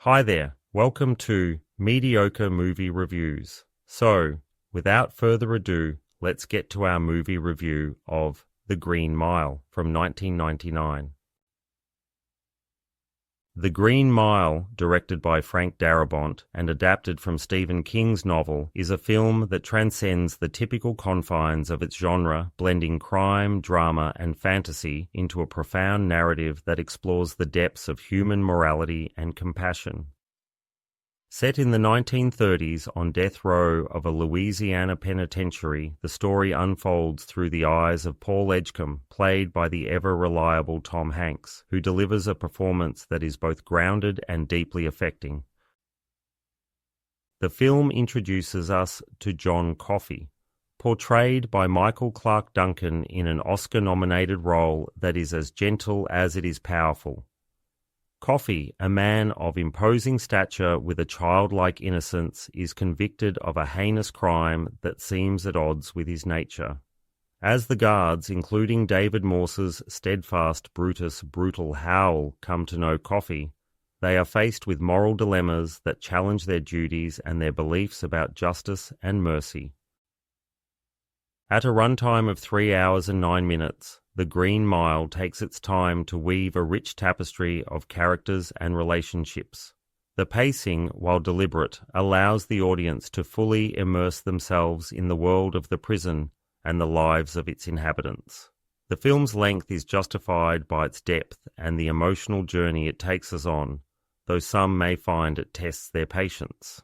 Hi there, welcome to Mediocre Movie Reviews. So, without further ado, let's get to our movie review of The Green Mile from 1999. The Green Mile, directed by Frank Darabont and adapted from Stephen King's novel, is a film that transcends the typical confines of its genre, blending crime, drama, and fantasy into a profound narrative that explores the depths of human morality and compassion. Set in the 1930s on death row of a Louisiana penitentiary, the story unfolds through the eyes of Paul Edgecombe, played by the ever-reliable Tom Hanks, who delivers a performance that is both grounded and deeply affecting. The film introduces us to John Coffey, portrayed by Michael Clarke Duncan in an Oscar-nominated role that is as gentle as it is powerful. Coffey, a man of imposing stature with a childlike innocence, is convicted of a heinous crime that seems at odds with his nature. As the guards, including David Morse's steadfast Brutus brutal Howl, come to know Coffey, they are faced with moral dilemmas that challenge their duties and their beliefs about justice and mercy. At a runtime of 3 hours and 9 minutes, The Green Mile takes its time to weave a rich tapestry of characters and relationships. The pacing, while deliberate, allows the audience to fully immerse themselves in the world of the prison and the lives of its inhabitants. The film's length is justified by its depth and the emotional journey it takes us on, though some may find it tests their patience.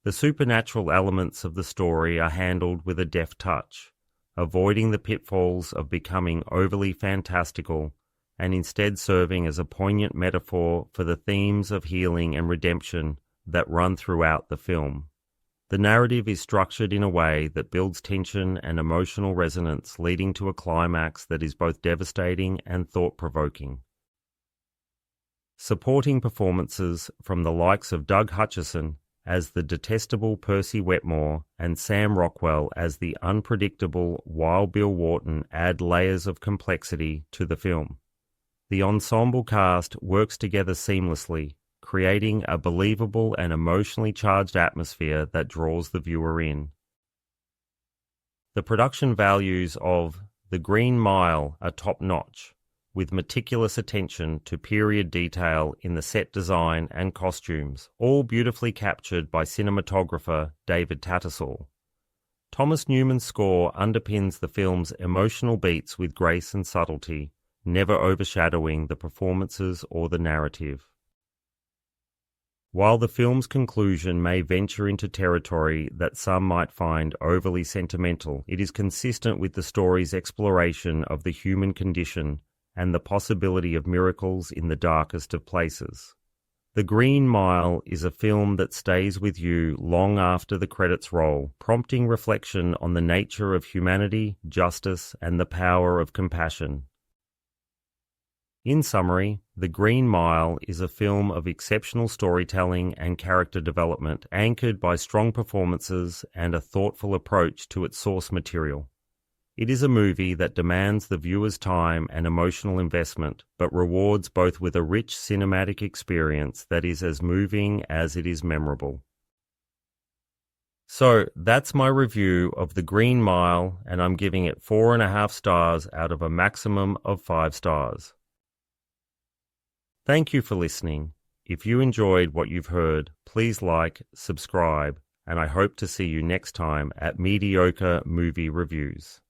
The supernatural elements of the story are handled with a deft touch, avoiding the pitfalls of becoming overly fantastical and instead serving as a poignant metaphor for the themes of healing and redemption that run throughout the film. The narrative is structured in a way that builds tension and emotional resonance, leading to a climax that is both devastating and thought-provoking. Supporting performances from the likes of Doug Hutchison as the detestable Percy Wetmore and Sam Rockwell as the unpredictable Wild Bill Wharton add layers of complexity to the film. The ensemble cast works together seamlessly, creating a believable and emotionally charged atmosphere that draws the viewer in. The production values of The Green Mile are top-notch, with meticulous attention to period detail in the set design and costumes, all beautifully captured by cinematographer David Tattersall. Thomas Newman's score underpins the film's emotional beats with grace and subtlety, never overshadowing the performances or the narrative. While the film's conclusion may venture into territory that some might find overly sentimental, it is consistent with the story's exploration of the human condition and the possibility of miracles in the darkest of places. The Green Mile is a film that stays with you long after the credits roll, prompting reflection on the nature of humanity, justice, and the power of compassion. In summary, The Green Mile is a film of exceptional storytelling and character development, anchored by strong performances and a thoughtful approach to its source material. It is a movie that demands the viewer's time and emotional investment, but rewards both with a rich cinematic experience that is as moving as it is memorable. So, that's my review of The Green Mile, and I'm giving it 4.5 stars out of a maximum of 5 stars. Thank you for listening. If you enjoyed what you've heard, please like, subscribe, and I hope to see you next time at Mediocre Movie Reviews.